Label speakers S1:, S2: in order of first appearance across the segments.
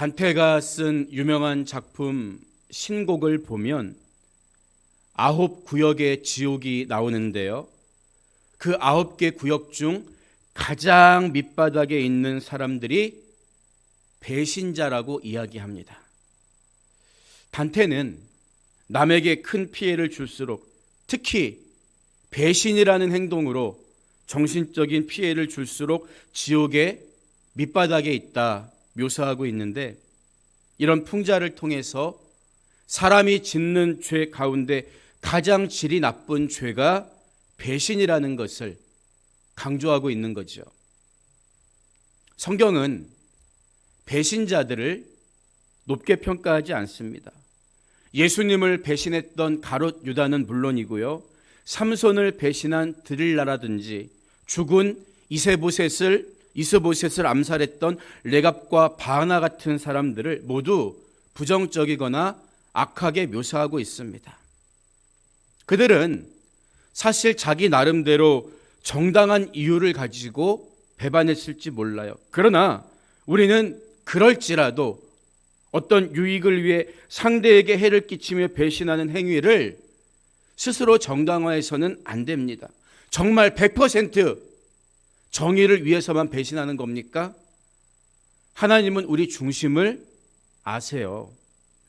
S1: 단테가 쓴 유명한 작품 신곡을 보면 9구역의 지옥이 나오는데요. 그 9개 구역 중 가장 밑바닥에 있는 사람들이 배신자라고 이야기합니다. 단테는 남에게 큰 피해를 줄수록 특히 배신이라는 행동으로 정신적인 피해를 줄수록 지옥의 밑바닥에 있다 묘사하고 있는데, 이런 풍자를 통해서 사람이 짓는 죄 가운데 가장 질이 나쁜 죄가 배신이라는 것을 강조하고 있는 거죠. 성경은 배신자들을 높게 평가하지 않습니다. 예수님을 배신했던 가롯 유다는 물론이고요, 삼손을 배신한 드릴라라든지 죽은 이스보셋을 암살했던 레갑과 바하나 같은 사람들을 모두 부정적이거나 악하게 묘사하고 있습니다. 그들은 사실 자기 나름대로 정당한 이유를 가지고 배반했을지 몰라요. 그러나 우리는 그럴지라도 어떤 유익을 위해 상대에게 해를 끼치며 배신하는 행위를 스스로 정당화해서는 안 됩니다. 정말 100% 정의를 위해서만 배신하는 겁니까? 하나님은 우리 중심을 아세요.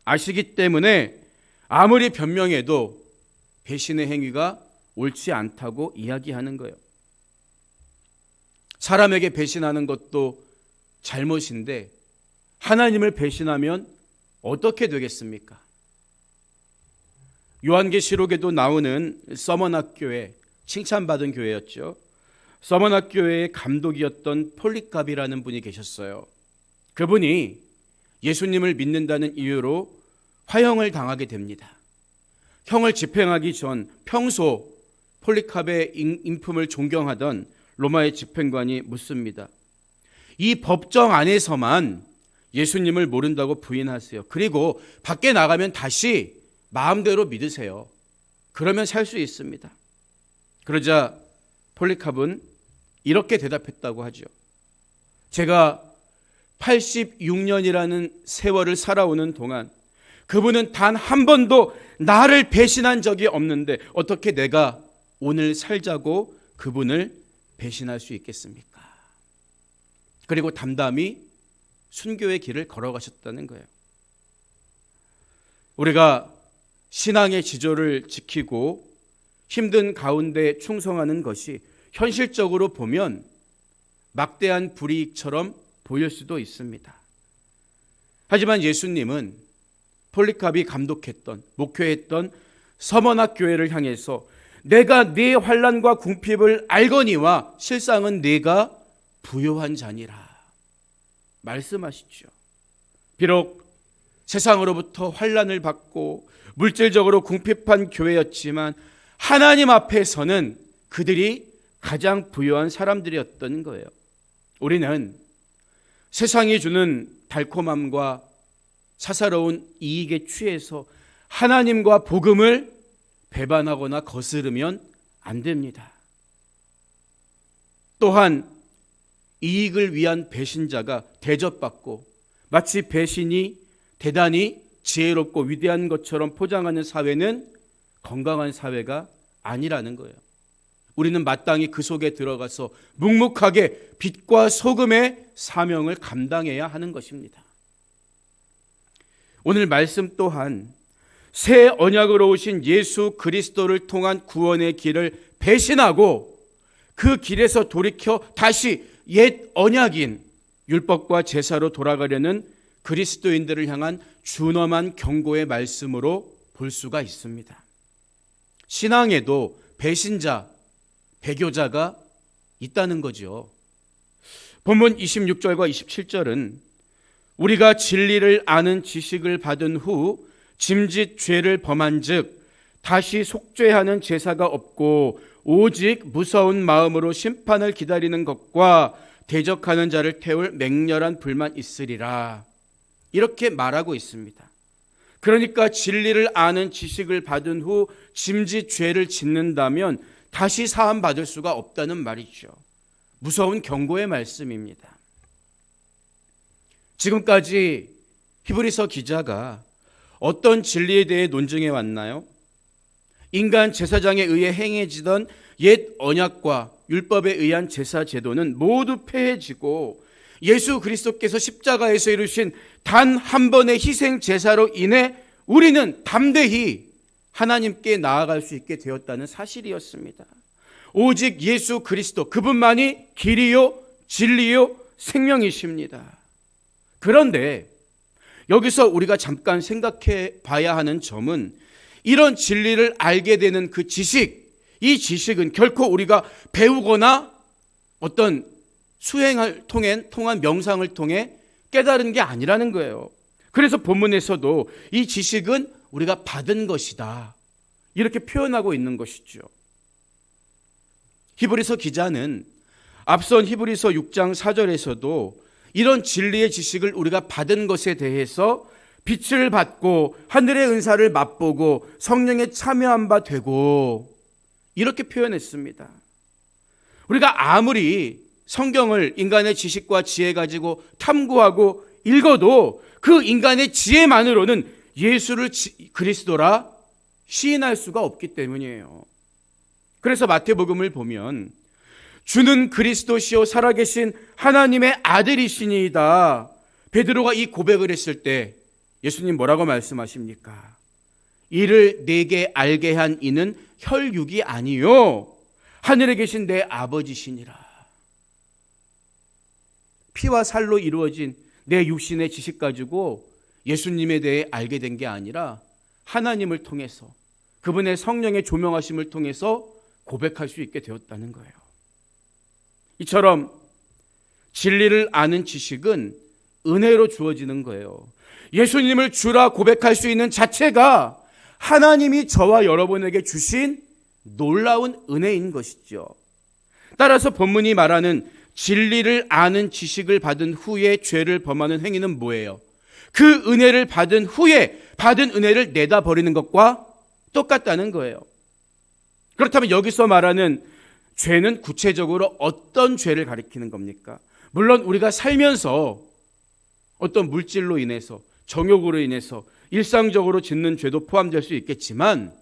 S1: 아시기 때문에 아무리 변명해도 배신의 행위가 옳지 않다고 이야기하는 거예요. 사람에게 배신하는 것도 잘못인데 하나님을 배신하면 어떻게 되겠습니까? 요한계시록에도 나오는 서머낙교회, 칭찬받은 교회였죠. 서머낙교회의 감독이었던 폴리갑이라는 분이 계셨어요. 그분이 예수님을 믿는다는 이유로 화형을 당하게 됩니다. 형을 집행하기 전 평소 폴리갑의 인품을 존경하던 로마의 집행관이 묻습니다. 이 법정 안에서만 예수님을 모른다고 부인하세요. 그리고 밖에 나가면 다시 마음대로 믿으세요. 그러면 살 수 있습니다. 그러자 폴리갑은 이렇게 대답했다고 하죠. 제가 86년이라는 세월을 살아오는 동안 그분은 단 한 번도 나를 배신한 적이 없는데 어떻게 내가 오늘 살자고 그분을 배신할 수 있겠습니까? 그리고 담담히 순교의 길을 걸어가셨다는 거예요. 우리가 신앙의 지조를 지키고 힘든 가운데 충성하는 것이 현실적으로 보면 막대한 불이익처럼 보일 수도 있습니다. 하지만 예수님은 폴리갑이 감독했던, 목회했던 서머낙 교회를 향해서 내가 네 환난과 궁핍을 알거니와 실상은 네가 부요한 자니라 말씀하시죠. 비록 세상으로부터 환난을 받고 물질적으로 궁핍한 교회였지만 하나님 앞에서는 그들이 가장 부유한 사람들이었던 거예요. 우리는 세상이 주는 달콤함과 사사로운 이익에 취해서 하나님과 복음을 배반하거나 거스르면 안 됩니다. 또한 이익을 위한 배신자가 대접받고 마치 배신이 대단히 지혜롭고 위대한 것처럼 포장하는 사회는 건강한 사회가 아니라는 거예요. 우리는 마땅히 그 속에 들어가서 묵묵하게 빛과 소금의 사명을 감당해야 하는 것입니다. 오늘 말씀 또한 새 언약으로 오신 예수 그리스도를 통한 구원의 길을 배신하고 그 길에서 돌이켜 다시 옛 언약인 율법과 제사로 돌아가려는 그리스도인들을 향한 준엄한 경고의 말씀으로 볼 수가 있습니다. 신앙에도 배신자, 배교자가 있다는 거죠. 본문 26절과 27절은 우리가 진리를 아는 지식을 받은 후 짐짓 죄를 범한 즉 다시 속죄하는 제사가 없고 오직 무서운 마음으로 심판을 기다리는 것과 대적하는 자를 태울 맹렬한 불만 있으리라 이렇게 말하고 있습니다. 그러니까 진리를 아는 지식을 받은 후 짐짓 죄를 짓는다면 다시 사함 받을 수가 없다는 말이죠. 무서운 경고의 말씀입니다. 지금까지 히브리서 기자가 어떤 진리에 대해 논증해 왔나요? 인간 제사장에 의해 행해지던 옛 언약과 율법에 의한 제사 제도는 모두 폐해지고 예수 그리스도께서 십자가에서 이루신 단 한 번의 희생 제사로 인해 우리는 담대히 하나님께 나아갈 수 있게 되었다는 사실이었습니다. 오직 예수 그리스도 그분만이 길이요 진리요 생명이십니다. 그런데 여기서 우리가 잠깐 생각해 봐야 하는 점은 이런 진리를 알게 되는 그 지식, 이 지식은 결코 우리가 배우거나 어떤 수행을 통한 명상을 통해 깨달은 게 아니라는 거예요. 그래서 본문에서도 이 지식은 우리가 받은 것이다, 이렇게 표현하고 있는 것이죠. 히브리서 기자는 앞선 히브리서 6장 4절에서도 이런 진리의 지식을 우리가 받은 것에 대해서 빛을 받고 하늘의 은사를 맛보고 성령에 참여한 바 되고, 이렇게 표현했습니다. 우리가 아무리 성경을 인간의 지식과 지혜 가지고 탐구하고 읽어도 그 인간의 지혜만으로는 예수를 그리스도라 시인할 수가 없기 때문이에요. 그래서 마태복음을 보면 주는 그리스도시요 살아계신 하나님의 아들이시니이다, 베드로가 이 고백을 했을 때 예수님 뭐라고 말씀하십니까? 이를 내게 알게 한 이는 혈육이 아니요 하늘에 계신 내 아버지시니라. 피와 살로 이루어진 내 육신의 지식 가지고 예수님에 대해 알게 된 게 아니라 하나님을 통해서, 그분의 성령의 조명하심을 통해서 고백할 수 있게 되었다는 거예요. 이처럼 진리를 아는 지식은 은혜로 주어지는 거예요. 예수님을 주라 고백할 수 있는 자체가 하나님이 저와 여러분에게 주신 놀라운 은혜인 것이죠. 따라서 본문이 말하는 진리를 아는 지식을 받은 후에 죄를 범하는 행위는 뭐예요? 그 은혜를 받은 후에 받은 은혜를 내다 버리는 것과 똑같다는 거예요. 그렇다면 여기서 말하는 죄는 구체적으로 어떤 죄를 가리키는 겁니까? 물론 우리가 살면서 어떤 물질로 인해서, 정욕으로 인해서 일상적으로 짓는 죄도 포함될 수 있겠지만,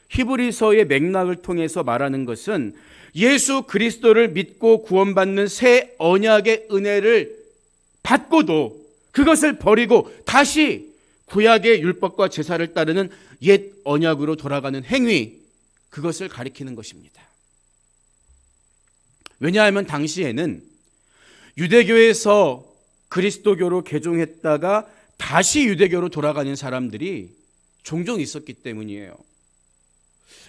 S1: 히브리서의 맥락을 통해서 말하는 것은 예수 그리스도를 믿고 구원받는 새 언약의 은혜를 받고도 그것을 버리고 다시 구약의 율법과 제사를 따르는 옛 언약으로 돌아가는 행위, 그것을 가리키는 것입니다. 왜냐하면 당시에는 유대교에서 그리스도교로 개종했다가 다시 유대교로 돌아가는 사람들이 종종 있었기 때문이에요.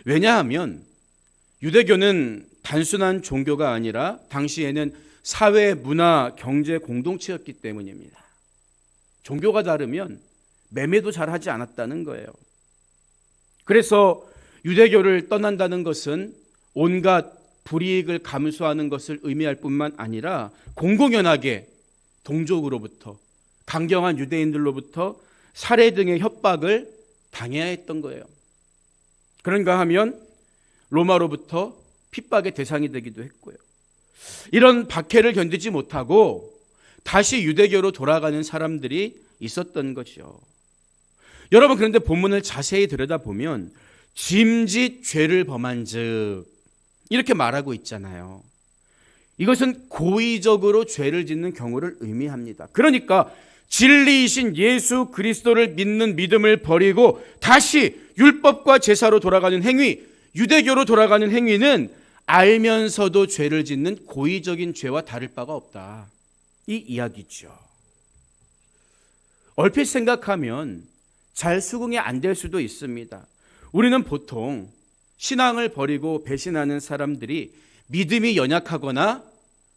S1: 왜냐하면 유대교는 단순한 종교가 아니라 당시에는 사회, 문화, 경제 공동체였기 때문입니다. 종교가 다르면 매매도 잘 하지 않았다는 거예요. 그래서 유대교를 떠난다는 것은 온갖 불이익을 감수하는 것을 의미할 뿐만 아니라 공공연하게 동족으로부터, 강경한 유대인들로부터 살해 등의 협박을 당해야 했던 거예요. 그런가 하면 로마로부터 핍박의 대상이 되기도 했고요. 이런 박해를 견디지 못하고 다시 유대교로 돌아가는 사람들이 있었던 거죠. 여러분, 그런데 본문을 자세히 들여다보면 짐짓 죄를 범한 즉, 이렇게 말하고 있잖아요. 이것은 고의적으로 죄를 짓는 경우를 의미합니다. 그러니까 진리이신 예수 그리스도를 믿는 믿음을 버리고 다시 율법과 제사로 돌아가는 행위, 유대교로 돌아가는 행위는 알면서도 죄를 짓는 고의적인 죄와 다를 바가 없다, 이 이야기죠. 얼핏 생각하면 잘 수긍이 안 될 수도 있습니다. 우리는 보통 신앙을 버리고 배신하는 사람들이 믿음이 연약하거나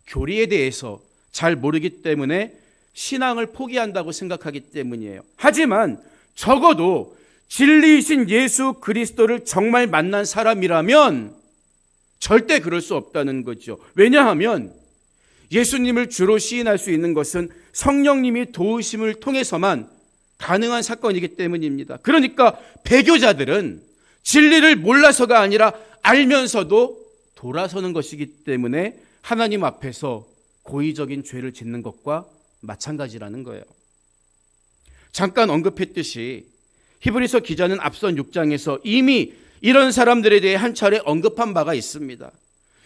S1: 교리에 대해서 잘 모르기 때문에 신앙을 포기한다고 생각하기 때문이에요. 하지만 적어도 진리이신 예수 그리스도를 정말 만난 사람이라면 절대 그럴 수 없다는 거죠. 왜냐하면 예수님을 주로 시인할 수 있는 것은 성령님이 도우심을 통해서만 가능한 사건이기 때문입니다. 그러니까 배교자들은 진리를 몰라서가 아니라 알면서도 돌아서는 것이기 때문에 하나님 앞에서 고의적인 죄를 짓는 것과 마찬가지라는 거예요. 잠깐 언급했듯이 히브리서 기자는 앞선 6장에서 이미 이런 사람들에 대해 한 차례 언급한 바가 있습니다.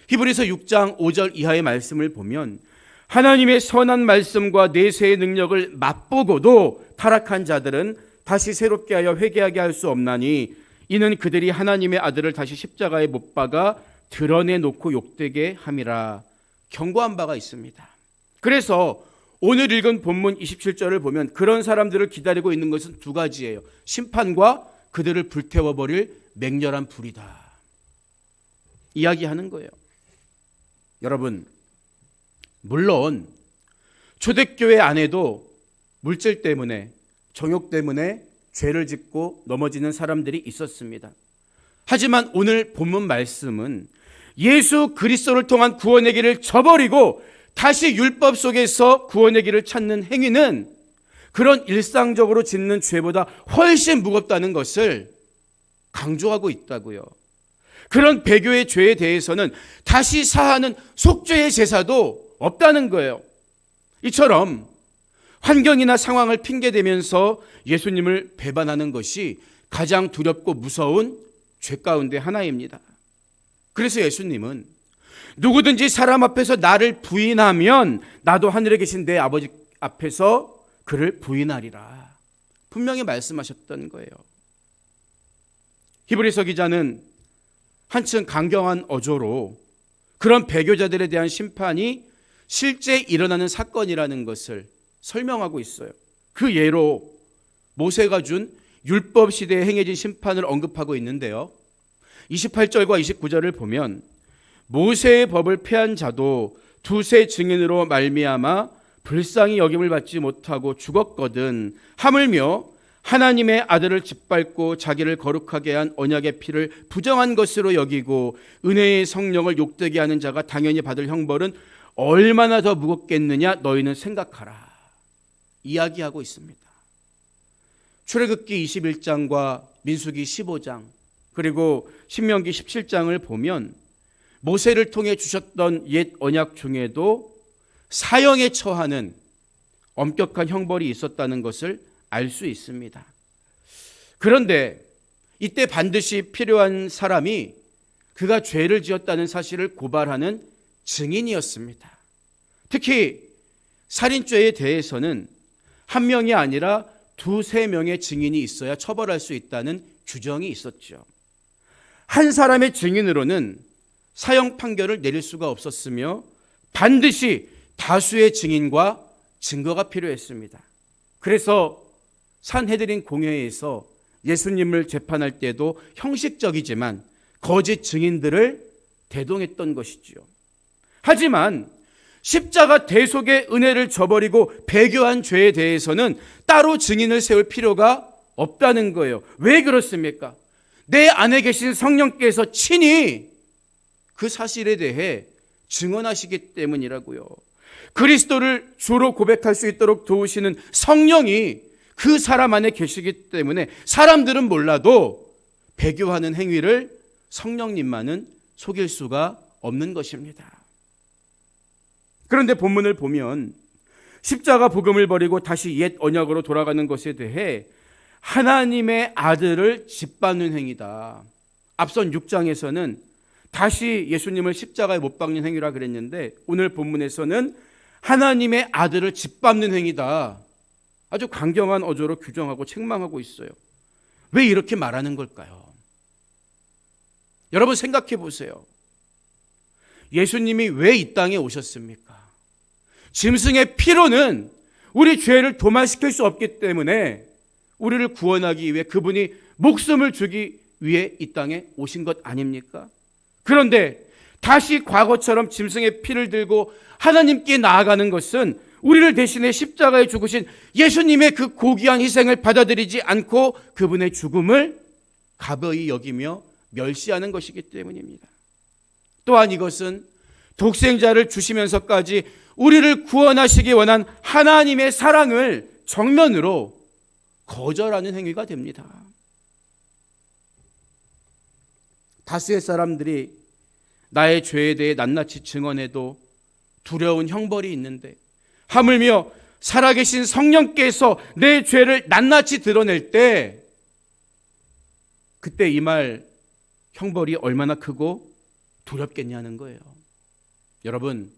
S1: 히브리서 6장 5절 이하의 말씀을 보면 하나님의 선한 말씀과 내세의 능력을 맛보고도 타락한 자들은 다시 새롭게 하여 회개하게 할 수 없나니 이는 그들이 하나님의 아들을 다시 십자가에 못 박아 드러내놓고 욕되게 함이라 경고한 바가 있습니다. 그래서 오늘 읽은 본문 27절을 보면 그런 사람들을 기다리고 있는 것은 두 가지예요. 심판과 그들을 불태워버릴 맹렬한 불이다. 이야기하는 거예요. 여러분, 물론 초대교회 안에도 물질 때문에, 정욕 때문에 죄를 짓고 넘어지는 사람들이 있었습니다. 하지만 오늘 본문 말씀은 예수 그리스도를 통한 구원의 길을 저버리고 다시 율법 속에서 구원의 길을 찾는 행위는 그런 일상적으로 짓는 죄보다 훨씬 무겁다는 것을 강조하고 있다고요. 그런 배교의 죄에 대해서는 다시 사하는 속죄의 제사도 없다는 거예요. 이처럼 환경이나 상황을 핑계대면서 예수님을 배반하는 것이 가장 두렵고 무서운 죄 가운데 하나입니다. 그래서 예수님은 누구든지 사람 앞에서 나를 부인하면 나도 하늘에 계신 내 아버지 앞에서 그를 부인하리라. 분명히 말씀하셨던 거예요. 히브리서 기자는 한층 강경한 어조로 그런 배교자들에 대한 심판이 실제 일어나는 사건이라는 것을 설명하고 있어요. 그 예로 모세가 준 율법 시대에 행해진 심판을 언급하고 있는데요. 28절과 29절을 보면 모세의 법을 폐한 자도 두세 증인으로 말미암아 불쌍히 여김을 받지 못하고 죽었거든. 하물며 하나님의 아들을 짓밟고 자기를 거룩하게 한 언약의 피를 부정한 것으로 여기고 은혜의 성령을 욕되게 하는 자가 당연히 받을 형벌은 얼마나 더 무겁겠느냐 너희는 생각하라. 이야기하고 있습니다. 출애굽기 21장과 민수기 15장 그리고 신명기 17장을 보면 모세를 통해 주셨던 옛 언약 중에도 사형에 처하는 엄격한 형벌이 있었다는 것을 알 수 있습니다. 그런데 이때 반드시 필요한 사람이 그가 죄를 지었다는 사실을 고발하는 증인이었습니다. 특히 살인죄에 대해서는 한 명이 아니라 두세 명의 증인이 있어야 처벌할 수 있다는 규정이 있었죠. 한 사람의 증인으로는 사형 판결을 내릴 수가 없었으며 반드시 다수의 증인과 증거가 필요했습니다. 그래서 산헤드린 공회에서 예수님을 재판할 때도 형식적이지만 거짓 증인들을 대동했던 것이지요. 하지만 십자가 대속의 은혜를 저버리고 배교한 죄에 대해서는 따로 증인을 세울 필요가 없다는 거예요. 왜 그렇습니까? 내 안에 계신 성령께서 친히 그 사실에 대해 증언하시기 때문이라고요. 그리스도를 주로 고백할 수 있도록 도우시는 성령이 그 사람 안에 계시기 때문에 사람들은 몰라도 배교하는 행위를 성령님만은 속일 수가 없는 것입니다. 그런데 본문을 보면 십자가 복음을 버리고 다시 옛 언약으로 돌아가는 것에 대해 하나님의 아들을 짓밟는 행위다. 앞선 6장에서는 다시 예수님을 십자가에 못 박는 행위라 그랬는데 오늘 본문에서는 하나님의 아들을 짓밟는 행위다. 아주 강경한 어조로 규정하고 책망하고 있어요. 왜 이렇게 말하는 걸까요? 여러분 생각해 보세요. 예수님이 왜 이 땅에 오셨습니까? 짐승의 피로는 우리 죄를 도말시킬 수 없기 때문에 우리를 구원하기 위해 그분이 목숨을 주기 위해 이 땅에 오신 것 아닙니까? 그런데 다시 과거처럼 짐승의 피를 들고 하나님께 나아가는 것은 우리를 대신해 십자가에 죽으신 예수님의 그 고귀한 희생을 받아들이지 않고 그분의 죽음을 가벼이 여기며 멸시하는 것이기 때문입니다. 또한 이것은 독생자를 주시면서까지 우리를 구원하시기 원한 하나님의 사랑을 정면으로 거절하는 행위가 됩니다. 다수의 사람들이 나의 죄에 대해 낱낱이 증언해도 두려운 형벌이 있는데 하물며 살아계신 성령께서 내 죄를 낱낱이 드러낼 때, 그때 이 말 형벌이 얼마나 크고 두렵겠냐는 거예요. 여러분,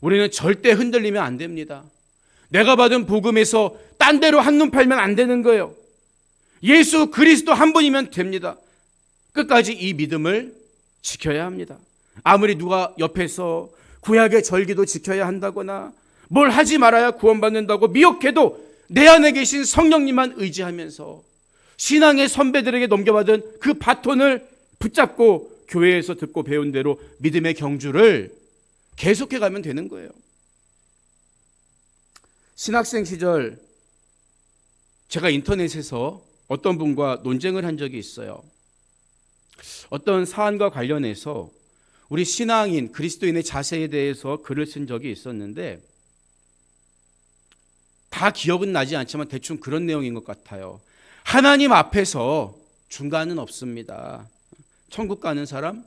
S1: 우리는 절대 흔들리면 안 됩니다. 내가 받은 복음에서 딴 데로 한눈 팔면 안 되는 거예요. 예수 그리스도 한 분이면 됩니다. 끝까지 이 믿음을 지켜야 합니다. 아무리 누가 옆에서 구약의 절기도 지켜야 한다거나 뭘 하지 말아야 구원받는다고 미혹해도 내 안에 계신 성령님만 의지하면서 신앙의 선배들에게 넘겨받은 그 바톤을 붙잡고 교회에서 듣고 배운 대로 믿음의 경주를 계속해 가면 되는 거예요. 신학생 시절 제가 인터넷에서 어떤 분과 논쟁을 한 적이 있어요. 어떤 사안과 관련해서 우리 신앙인 그리스도인의 자세에 대해서 글을 쓴 적이 있었는데 다 기억은 나지 않지만 대충 그런 내용인 것 같아요. 하나님 앞에서 중간은 없습니다. 천국 가는 사람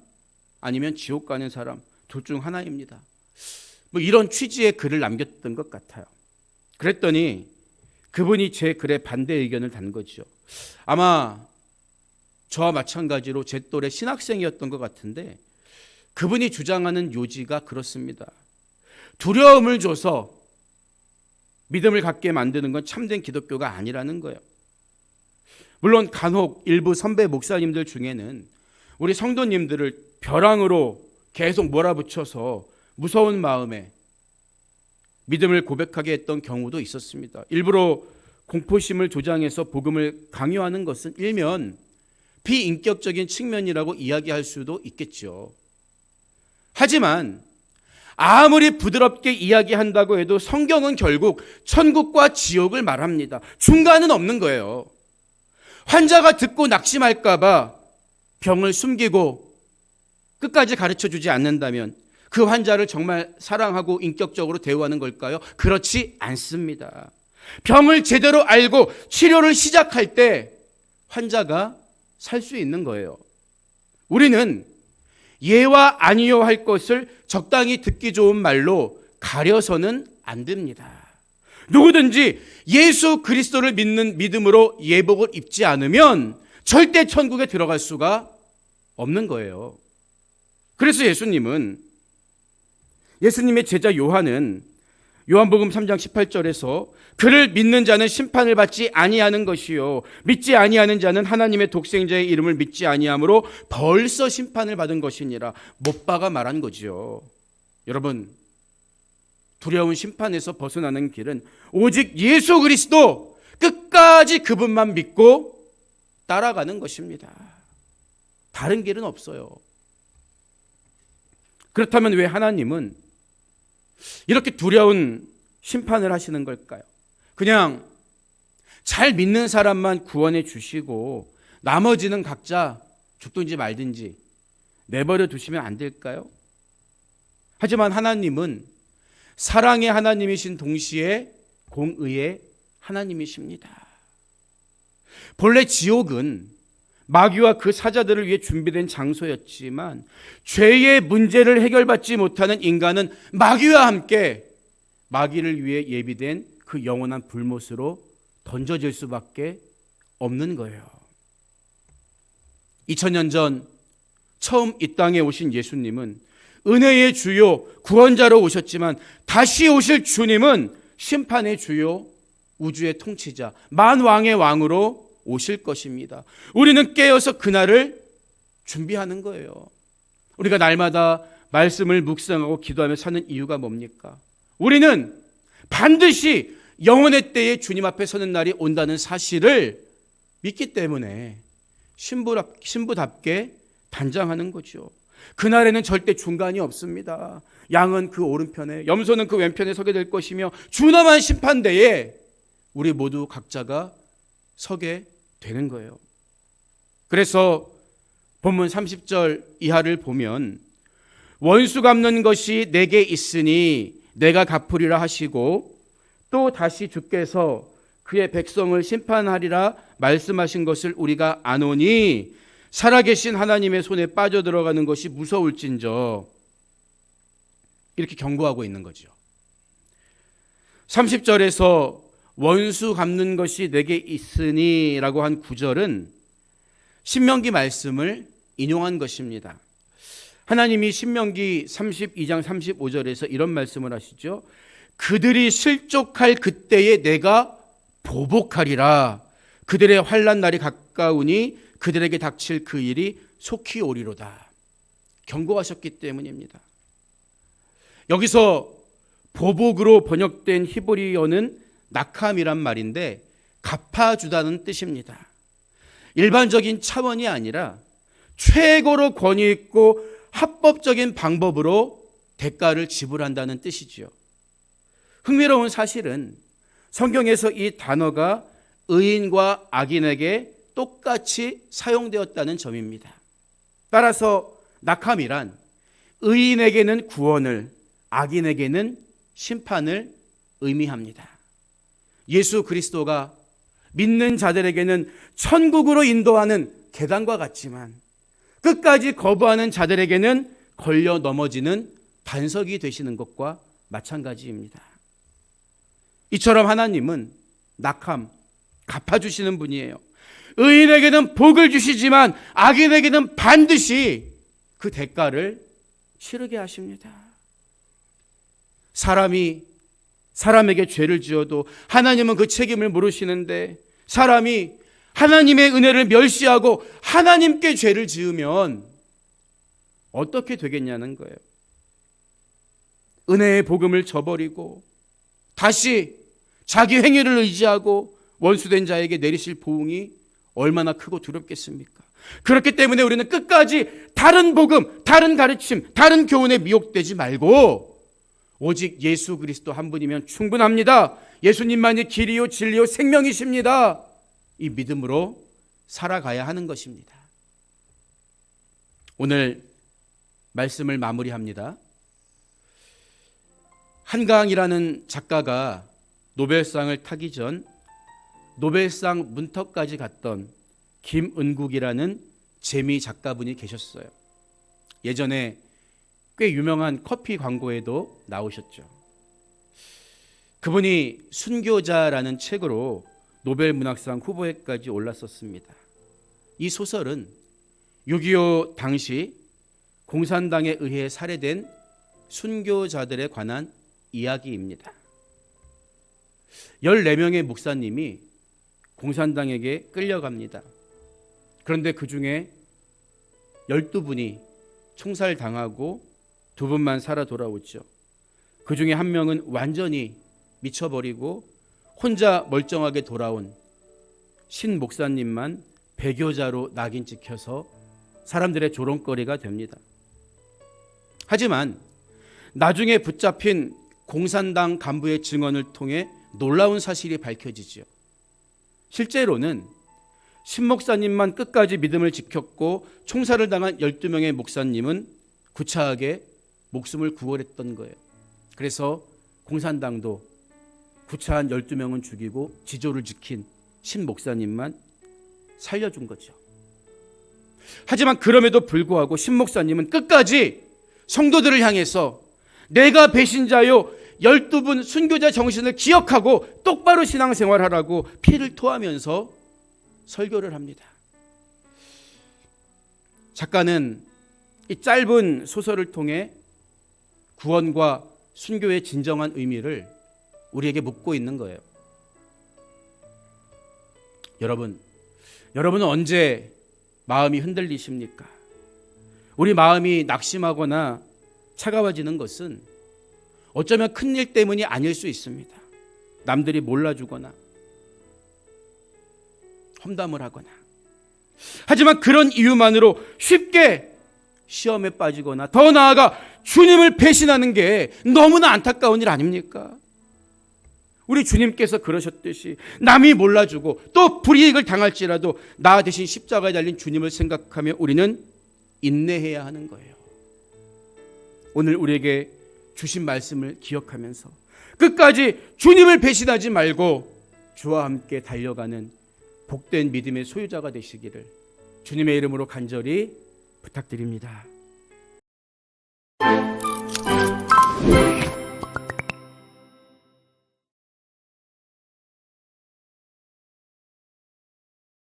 S1: 아니면 지옥 가는 사람 둘 중 하나입니다. 뭐 이런 취지의 글을 남겼던 것 같아요. 그랬더니 그분이 제 글에 반대 의견을 단 거죠. 아마 저와 마찬가지로 제 또래 신학생이었던 것 같은데 그분이 주장하는 요지가 그렇습니다. 두려움을 줘서 믿음을 갖게 만드는 건 참된 기독교가 아니라는 거예요. 물론 간혹 일부 선배 목사님들 중에는 우리 성도님들을 벼랑으로 계속 몰아붙여서 무서운 마음에 믿음을 고백하게 했던 경우도 있었습니다. 일부러 공포심을 조장해서 복음을 강요하는 것은 일면 비인격적인 측면이라고 이야기할 수도 있겠죠. 하지만 아무리 부드럽게 이야기한다고 해도 성경은 결국 천국과 지옥을 말합니다. 중간은 없는 거예요. 환자가 듣고 낙심할까 봐 병을 숨기고 끝까지 가르쳐주지 않는다면 그 환자를 정말 사랑하고 인격적으로 대우하는 걸까요? 그렇지 않습니다. 병을 제대로 알고 치료를 시작할 때 환자가 살 수 있는 거예요. 우리는 예와 아니요 할 것을 적당히 듣기 좋은 말로 가려서는 안 됩니다. 누구든지 예수 그리스도를 믿는 믿음으로 예복을 입지 않으면 절대 천국에 들어갈 수가 없는 거예요. 그래서 예수님의 제자 요한은 요한복음 3장 18절에서 그를 믿는 자는 심판을 받지 아니하는 것이요 믿지 아니하는 자는 하나님의 독생자의 이름을 믿지 아니함으로 벌써 심판을 받은 것이니라 못 박아 말한 거죠. 여러분, 두려운 심판에서 벗어나는 길은 오직 예수 그리스도 끝까지 그분만 믿고 따라가는 것입니다. 다른 길은 없어요. 그렇다면 왜 하나님은 이렇게 두려운 심판을 하시는 걸까요? 그냥 잘 믿는 사람만 구원해 주시고 나머지는 각자 죽든지 말든지 내버려 두시면 안 될까요? 하지만 하나님은 사랑의 하나님이신 동시에 공의의 하나님이십니다. 본래 지옥은 마귀와 그 사자들을 위해 준비된 장소였지만 죄의 문제를 해결받지 못하는 인간은 마귀와 함께 마귀를 위해 예비된 그 영원한 불못으로 던져질 수밖에 없는 거예요. 2000년 전 처음 이 땅에 오신 예수님은 은혜의 주요 구원자로 오셨지만 다시 오실 주님은 심판의 주요 우주의 통치자 만왕의 왕으로 오실 것입니다. 우리는 깨어서 그날을 준비하는 거예요. 우리가 날마다 말씀을 묵상하고 기도하며 사는 이유가 뭡니까? 우리는 반드시 영원의 때에 주님 앞에 서는 날이 온다는 사실을 믿기 때문에 신부답게 단장하는 거죠. 그날에는 절대 중간이 없습니다. 양은 그 오른편에 염소는 그 왼편에 서게 될 것이며 준엄한 심판대에 우리 모두 각자가 서게 되는 거예요. 그래서 본문 30절 이하를 보면 원수 갚는 것이 내게 있으니 내가 갚으리라 하시고 또 다시 주께서 그의 백성을 심판하리라 말씀하신 것을 우리가 아노니 살아계신 하나님의 손에 빠져들어가는 것이 무서울진저 이렇게 경고하고 있는 거죠. 30절에서 원수 갚는 것이 내게 있으니 라고 한 구절은 신명기 말씀을 인용한 것입니다. 하나님이 신명기 32장 35절에서 이런 말씀을 하시죠. 그들이 실족할 그때에 내가 보복하리라. 그들의 환난 날이 가까우니 그들에게 닥칠 그 일이 속히 오리로다. 경고하셨기 때문입니다. 여기서 보복으로 번역된 히브리어는 낙함이란 말인데 갚아주다는 뜻입니다. 일반적인 차원이 아니라 최고로 권위 있고 합법적인 방법으로 대가를 지불한다는 뜻이지요. 흥미로운 사실은 성경에서 이 단어가 의인과 악인에게 똑같이 사용되었다는 점입니다. 따라서 낙함이란 의인에게는 구원을, 악인에게는 심판을 의미합니다. 예수 그리스도가 믿는 자들에게는 천국으로 인도하는 계단과 같지만 끝까지 거부하는 자들에게는 걸려 넘어지는 반석이 되시는 것과 마찬가지입니다. 이처럼 하나님은 낙함, 갚아주시는 분이에요. 의인에게는 복을 주시지만 악인에게는 반드시 그 대가를 치르게 하십니다. 사람이 사람에게 죄를 지어도 하나님은 그 책임을 물으시는데 사람이 하나님의 은혜를 멸시하고 하나님께 죄를 지으면 어떻게 되겠냐는 거예요. 은혜의 복음을 저버리고 다시 자기 행위를 의지하고 원수된 자에게 내리실 보응이 얼마나 크고 두렵겠습니까? 그렇기 때문에 우리는 끝까지 다른 복음, 다른 가르침, 다른 교훈에 미혹되지 말고 오직 예수 그리스도 한 분이면 충분합니다. 예수님만이 길이요 진리요 생명이십니다. 이 믿음으로 살아가야 하는 것입니다. 오늘 말씀을 마무리합니다. 한강이라는 작가가 노벨상을 타기 전 노벨상 문턱까지 갔던 김은국이라는 재미 작가분이 계셨어요. 예전에 꽤 유명한 커피 광고에도 나오셨죠. 그분이 순교자라는 책으로 노벨 문학상 후보에까지 올랐었습니다. 이 소설은 6.25 당시 공산당에 의해 살해된 순교자들에 관한 이야기입니다. 14명의 목사님이 공산당에게 끌려갑니다. 그런데 그 중에 12분이 총살당하고 2분만 살아 돌아오죠. 그 중에 한 명은 완전히 미쳐버리고 혼자 멀쩡하게 돌아온 신 목사님만 배교자로 낙인 찍혀서 사람들의 조롱거리가 됩니다. 하지만 나중에 붙잡힌 공산당 간부의 증언을 통해 놀라운 사실이 밝혀지죠. 실제로는 신 목사님만 끝까지 믿음을 지켰고 총살을 당한 12명의 목사님은 구차하게 목숨을 구원했던 거예요. 그래서 공산당도 구차한 12명은 죽이고 지조를 지킨 신 목사님만 살려준 거죠. 하지만 그럼에도 불구하고 신 목사님은 끝까지 성도들을 향해서 내가 배신자요 12분 순교자 정신을 기억하고 똑바로 신앙생활하라고 피를 토하면서 설교를 합니다. 작가는 이 짧은 소설을 통해 구원과 순교의 진정한 의미를 우리에게 묻고 있는 거예요. 여러분은 언제 마음이 흔들리십니까? 우리 마음이 낙심하거나 차가워지는 것은 어쩌면 큰일 때문이 아닐 수 있습니다. 남들이 몰라주거나 험담을 하거나. 하지만 그런 이유만으로 쉽게 시험에 빠지거나 더 나아가 주님을 배신하는 게 너무나 안타까운 일 아닙니까? 우리 주님께서 그러셨듯이 남이 몰라주고 또 불이익을 당할지라도 나 대신 십자가에 달린 주님을 생각하며 우리는 인내해야 하는 거예요. 오늘 우리에게 주신 말씀을 기억하면서 끝까지 주님을 배신하지 말고 주와 함께 달려가는 복된 믿음의 소유자가 되시기를 주님의 이름으로 간절히 부탁드립니다.